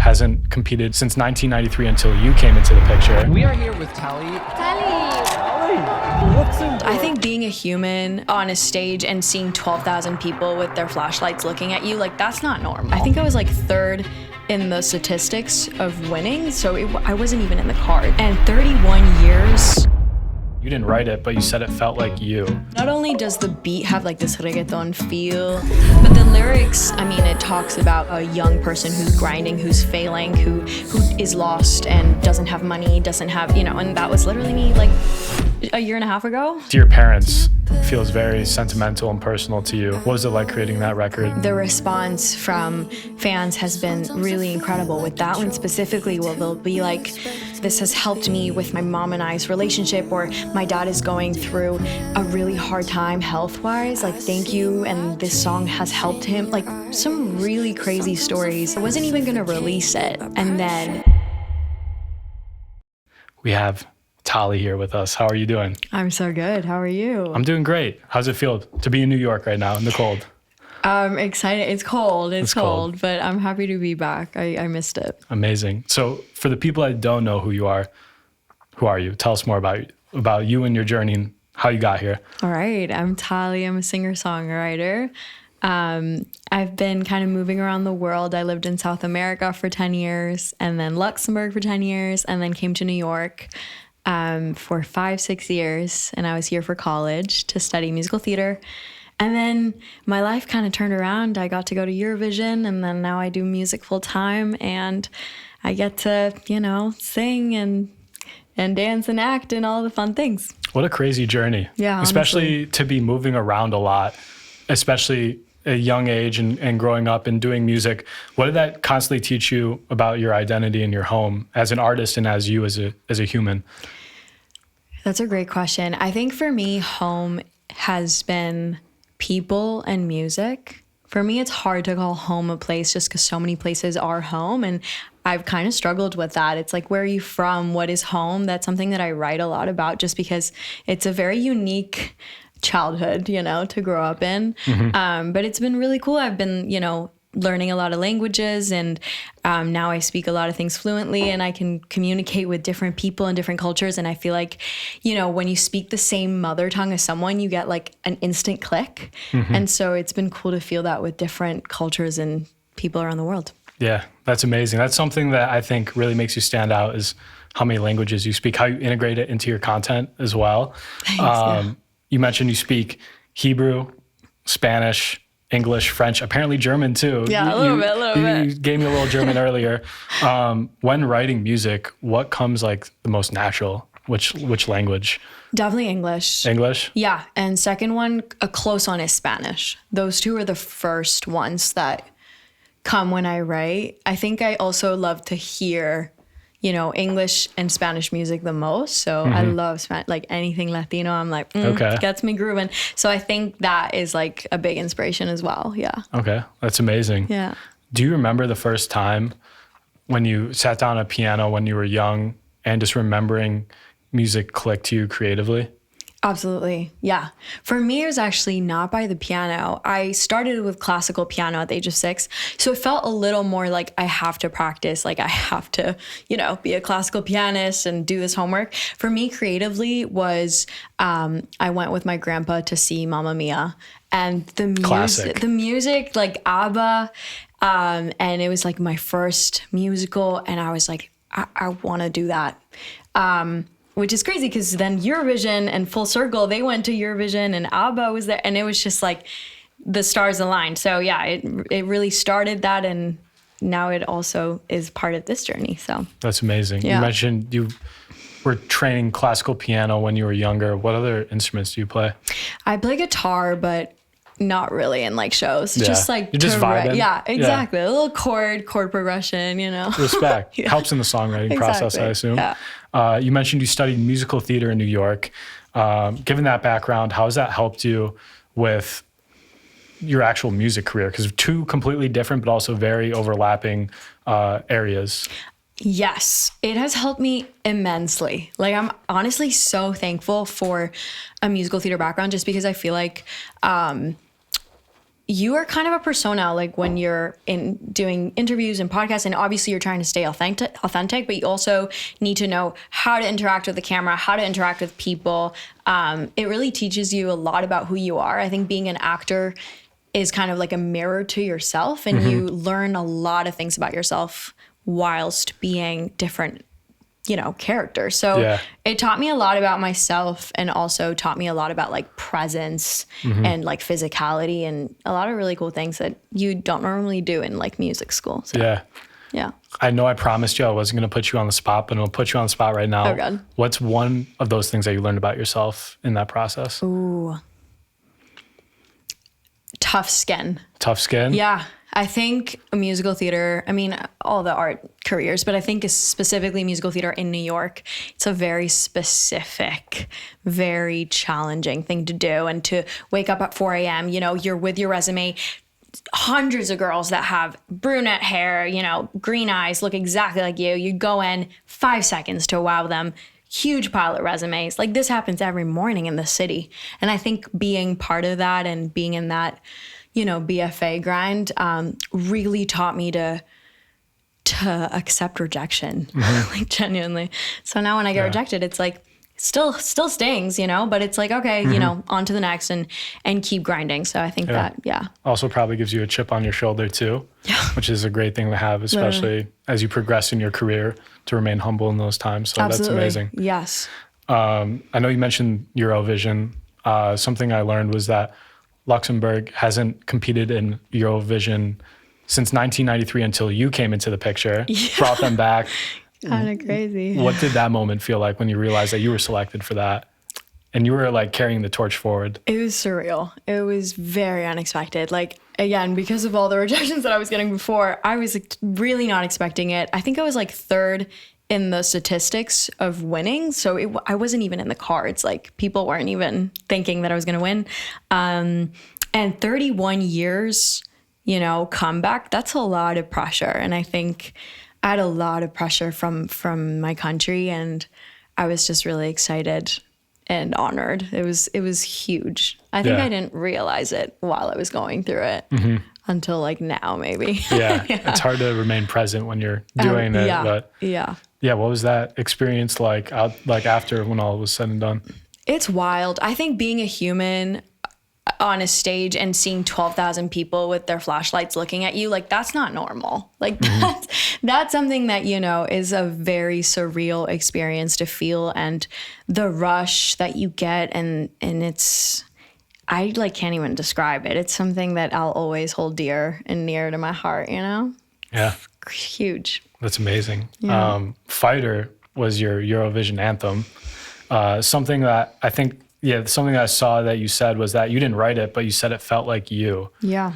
hasn't competed since 1993 until you came into the picture. We are here with TALI. Luxembourg. I think being a human on a stage and seeing 12,000 people with their flashlights looking at you, like, that's not normal. I think I was like third in the statistics of winning, so I wasn't even in the card. And 31 years. You didn't write it, but you said it felt like you. Not only does the beat have like this reggaeton feel, but the lyrics, I mean, it talks about a young person who's grinding, who's failing, who is lost and doesn't have money, doesn't have, and that was literally me like a year and a half ago. To your parents, feels very sentimental and personal to you. What was it like creating that record? The response from fans has been really incredible. With that one specifically, well, they'll be like, this has helped me with my mom and I's relationship, or my dad is going through a really hard time health-wise, like, thank you, and this song has helped him. Like, some really crazy stories. I wasn't even gonna release it, and then We have TALI here with us. How are you doing? I'm so good. How are you? I'm doing great. How's it feel to be in New York right now in the cold? I'm excited. It's cold. It's cold, but I'm happy to be back. I missed it. Amazing. So for the people that don't know who you are you? Tell us more about you and your journey and how you got here. All right. I'm TALI. I'm a singer-songwriter. I've been kind of moving around the world. I lived in South America for 10 years, and then Luxembourg for 10 years, and then came to New York for 5-6 years. And I was here for college to study musical theater. And then my life kind of turned around. I got to go to Eurovision, and then now I do music full time, and I get to, sing and dance and act and all the fun things. What a crazy journey. Yeah, especially honestly. to be moving around a lot, especially at a young age and growing up and doing music. What did that constantly teach you about your identity in your home as an artist and as you as a human? That's a great question. I think for me, home has been people and music. For me, it's hard to call home a place just because so many places are home, and I've kind of struggled with that. It's like, where are you from? What is home? That's something that I write a lot about just because it's a very unique childhood, to grow up in. Mm-hmm. But it's been really cool. I've been, learning a lot of languages, and now I speak a lot of things fluently, and I can communicate with different people and different cultures. And I feel like, when you speak the same mother tongue as someone, you get like an instant click. Mm-hmm. And so it's been cool to feel that with different cultures and people around the world. Yeah, that's amazing. That's something that I think really makes you stand out, is how many languages you speak, how you integrate it into your content as well. Thanks, yeah. You mentioned you speak Hebrew, Spanish, English, French, apparently German too. Yeah, a little bit. You gave me a little German earlier. When writing music, what comes like the most natural? Which language? Definitely English. English? Yeah, and second one, a close one, is Spanish. Those two are the first ones that come when I write. I think I also love to hear, English and Spanish music the most. So I love like anything Latino. I'm like, okay, gets me grooving. So I think that is like a big inspiration as well. Yeah. Okay, that's amazing. Yeah. Do you remember the first time when you sat down at a piano when you were young and just remembering music clicked to you creatively? Absolutely. Yeah. For me, it was actually not by the piano. I started with classical piano at the age of 6. So it felt a little more like I have to practice, like I have to, be a classical pianist and do this homework. For me, creatively was, I went with my grandpa to see Mamma Mia, and the music like ABBA, and it was like my first musical, and I was like, I want to do that. Which is crazy because then Eurovision and Full Circle, they went to Eurovision, and ABBA was there, and it was just like the stars aligned. So yeah, it really started that, and now it also is part of this journey. So that's amazing. Yeah. You mentioned you were training classical piano when you were younger. What other instruments do you play? I play guitar, but not really in like shows. Yeah. Just like you're just vibing. Yeah, exactly. Yeah. A little chord progression, Respect. Yeah. Helps in the songwriting process, I assume. Yeah. You mentioned you studied musical theater in New York. Given that background, how has that helped you with your actual music career? Because two completely different but also very overlapping areas. Yes, it has helped me immensely. Like, I'm honestly so thankful for a musical theater background, just because I feel like you are kind of a persona, like when you're in doing interviews and podcasts, and obviously you're trying to stay authentic, but you also need to know how to interact with the camera, how to interact with people. It really teaches you a lot about who you are. I think being an actor is kind of like a mirror to yourself, and you learn a lot of things about yourself whilst being different, characters. So it taught me a lot about myself, and also taught me a lot about like presence and like physicality, and a lot of really cool things that you don't normally do in like music school. So, yeah. I know I promised you I wasn't going to put you on the spot, but I'll put you on the spot right now. Oh, God. What's one of those things that you learned about yourself in that process? Ooh. Tough skin. Tough skin? Yeah. I think musical theater, I mean, all the art careers, but I think specifically musical theater in New York, it's a very specific, very challenging thing to do. And to wake up at 4 a.m., you're with your resume, hundreds of girls that have brunette hair, green eyes, look exactly like you. You go in 5 seconds to wow them. Huge pile of resumes. Like this happens every morning in the city. And I think being part of that and being in that, BFA grind really taught me to accept rejection, like genuinely. So now when I get rejected, it's like still stings, but it's like, okay, on to the next and keep grinding. So I think that. Also probably gives you a chip on your shoulder too, which is a great thing to have, especially as you progress in your career, to remain humble in those times. So Absolutely. That's amazing. Yes. I know you mentioned Eurovision. Something I learned was that Luxembourg hasn't competed in Eurovision since 1993 until you came into the picture, brought them back. Kind of crazy. What did that moment feel like when you realized that you were selected for that and you were like carrying the torch forward? It was surreal. It was very unexpected. Like, again, because of all the rejections that I was getting before, I was really not expecting it. I think I was like third in the statistics of winning. So I wasn't even in the cards. Like people weren't even thinking that I was going to win. And 31 years, comeback, that's a lot of pressure. And I think I had a lot of pressure from my country, and I was just really excited and honored. It was huge. I think I didn't realize it while I was going through it until like now, maybe. It's hard to remain present when you're doing it. But what was that experience like after when all was said and done? It's wild. I think being a human on a stage and seeing 12,000 people with their flashlights looking at you, like that's not normal. Like that's something that, is a very surreal experience to feel, and the rush that you get and it's, I like can't even describe it. It's something that I'll always hold dear and near to my heart, Yeah. Huge. That's amazing. Yeah. Fighter was your Eurovision anthem. Something that I saw that you said was that you didn't write it, but you said it felt like you. Yeah.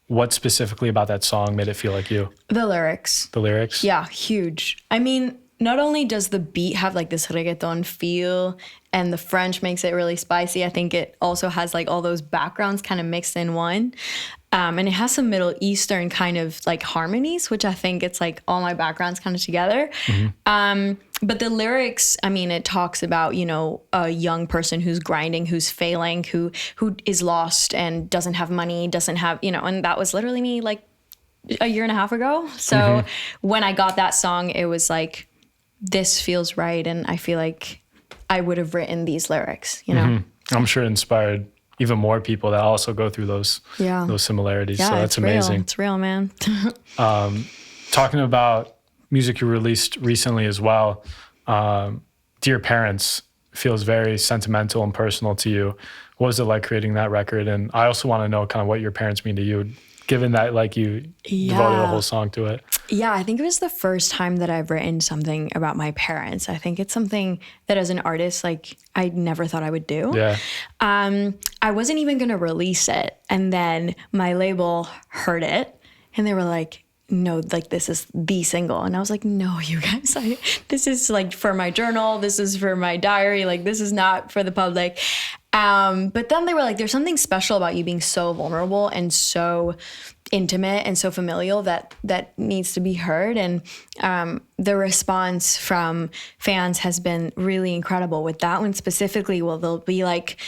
What specifically about that song made it feel like you? The lyrics. The lyrics? Yeah, huge. I mean, not only does the beat have like this reggaeton feel and the French makes it really spicy, I think it also has like all those backgrounds kind of mixed in one. And it has some Middle Eastern kind of like harmonies, which I think it's like all my backgrounds kind of together. But the lyrics, I mean, it talks about, a young person who's grinding, who's failing, who is lost and doesn't have money, doesn't have, and that was literally me like a year and a half ago. So when I got that song, it was like, this feels right. And I feel like I would have written these lyrics, I'm sure it inspired even more people that also go through those similarities. Yeah, so that's amazing. It's real, man. Talking about music you released recently as well, Dear Parents feels very sentimental and personal to you. What was it like creating that record? And I also want to know kind of what your parents mean to you, given that like you devoted a whole song to it. Yeah, I think it was the first time that I've written something about my parents. I think it's something that as an artist, like I never thought I would do. Yeah. I wasn't even going to release it. And then my label heard it and they were like, no, like this is the single. And I was like, no, you guys, this is like for my journal. This is for my diary. Like this is not for the public. But then they were like, there's something special about you being so vulnerable and so intimate and so familial that needs to be heard. And the response from fans has been really incredible with that one specifically. Well, they'll be like,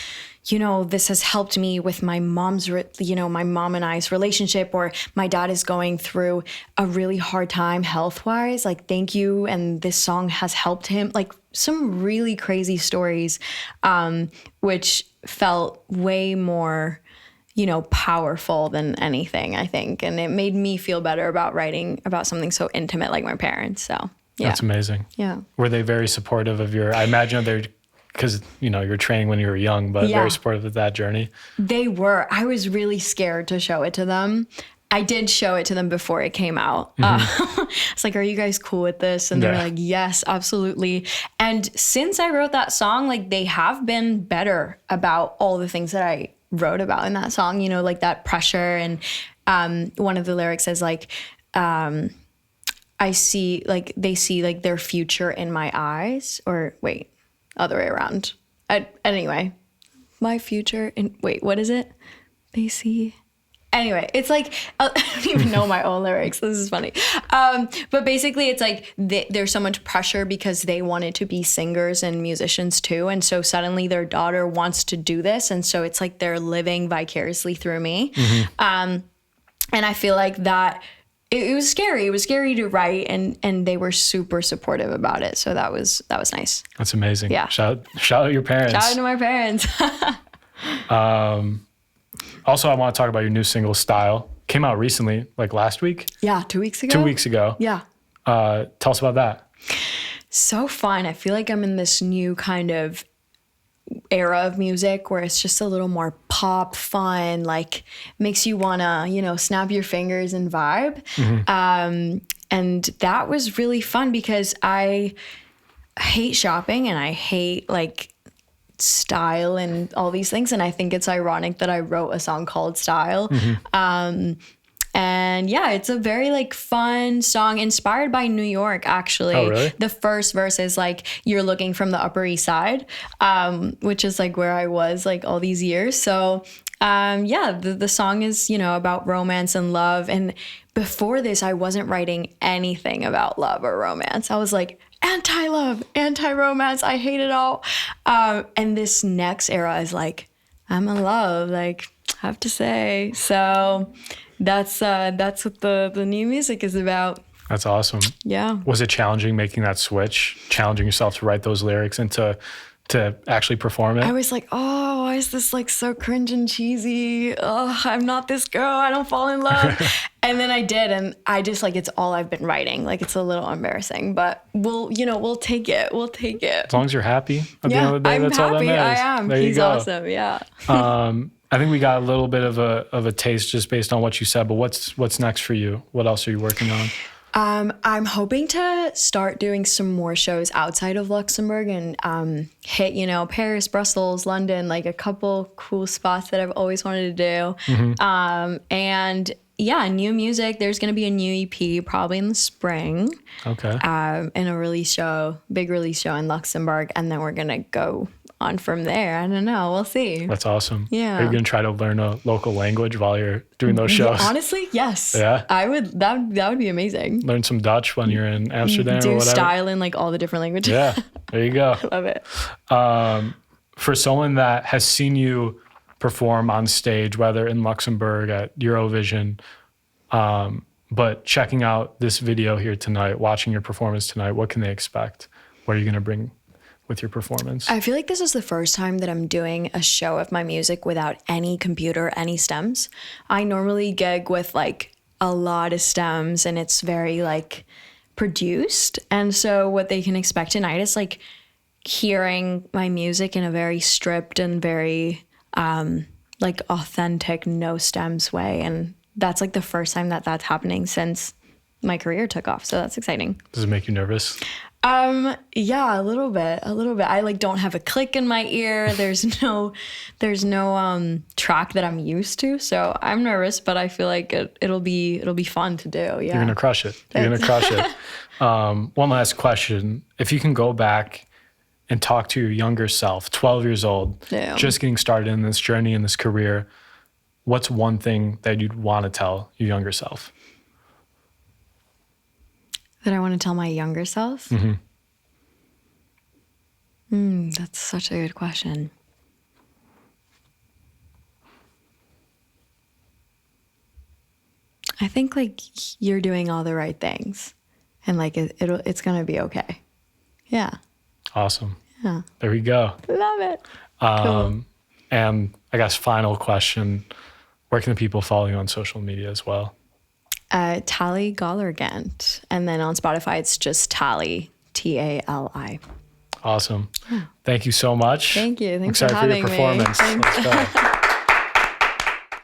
you know, this has helped me with my mom's, my mom and I's relationship, or my dad is going through a really hard time health-wise. Like, thank you. And this song has helped him. Like, some really crazy stories, which felt way more, powerful than anything, I think. And it made me feel better about writing about something so intimate like my parents. So, yeah. That's amazing. Yeah. Were they very supportive of I imagine they're, because, you're training when you were young, but very supportive of that journey? They were. I was really scared to show it to them. I did show it to them before it came out. It's like, are you guys cool with this? And they're like, yes, absolutely. And since I wrote that song, like, they have been better about all the things that I wrote about in that song, like that pressure. And one of the lyrics is like, they see like their future in my eyes, or wait, other way around. Anyway, my future in, what is it? They see. Anyway, it's like, I don't even know my own lyrics. This is funny. But basically it's like there's so much pressure because they wanted to be singers and musicians too. And so suddenly their daughter wants to do this. And so it's like they're living vicariously through me. And I feel like that it was scary. It was scary to write, and they were super supportive about it. So that was nice. That's amazing. Yeah. Shout out your parents. Shout out to my parents. Also, I want to talk about your new single, Style. Came out recently, like last week? Yeah, 2 weeks ago. 2 weeks ago. Yeah. Tell us about that. So fun. I feel like I'm in this new kind of era of music where it's just a little more pop, fun, like makes you want to, snap your fingers and vibe. And that was really fun because I hate shopping and I hate like style and all these things. And I think it's ironic that I wrote a song called Style. And yeah, it's a very like fun song inspired by New York, actually. Oh, really? The first verse is like, you're looking from the Upper East Side, which is like where I was like all these years. So the song is, about romance and love. And before this, I wasn't writing anything about love or romance. I was like, anti-love, anti-romance, I hate it all. And this next era is like, I'm in love, like, I have to say. So that's what the new music is about. That's awesome. Yeah. Was it challenging making that switch, challenging yourself to write those lyrics and to actually perform it? I was like, oh, why is this like so cringe and cheesy? Oh, I'm not this girl. I don't fall in love. And then I did. And I just like, it's all I've been writing. Like, it's a little embarrassing, but we'll take it. We'll take it. As long as you're happy at the end of the day, that's all that matters. I am. There He's you go. awesome. Yeah. I think we got a little bit of a taste just based on what you said, but what's next for you? What else are you working on? I'm hoping to start doing some more shows outside of Luxembourg and hit, Paris, Brussels, London, like a couple cool spots that I've always wanted to do. And yeah, new music. There's going to be a new EP probably in the spring. Okay. And a big release show in Luxembourg. And then we're going to go on from there. I don't know. We'll see. That's awesome. Yeah. Are you going to try to learn a local language while you're doing those shows? Yeah, honestly, yes. Yeah. I would. That would be amazing. Learn some Dutch when you're in Amsterdam Do or whatever. style in like all the different languages. Yeah. There you go. I love it. For someone that has seen you perform on stage, whether in Luxembourg at Eurovision, but checking out this video here tonight, watching your performance tonight, what can they expect? What are you going to bring with your performance? I feel like this is the first time that I'm doing a show of my music without any computer, any stems. I normally gig with like a lot of stems and it's very like produced. And so what they can expect tonight is like hearing my music in a very stripped and very like authentic, no stems way. And that's like the first time that that's happening since my career took off. So that's exciting. Does it make you nervous? Yeah, a little bit. I like don't have a click in my ear. There's no track that I'm used to. So I'm nervous, but I feel like it'll be fun to do. Yeah. You're going to crush it. You're going to crush it. One last question. If you can go back and talk to your younger self, 12 years old, Yeah. just getting started in this journey, in this career, what's one thing that you'd want to tell your younger self? That I want to tell my younger self? Mm-hmm. That's such a good question. I think like you're doing all the right things, and like it's gonna be okay. Yeah. Awesome. Yeah. There we go. Love it. Cool. And I guess final question, where can the people follow you on social media as well? TALI Gollergant. And then on Spotify, it's just TALI, TALI. Awesome. Thank you so much. Thank you. Thanks I'm for excited having for your performance. me. Let's go.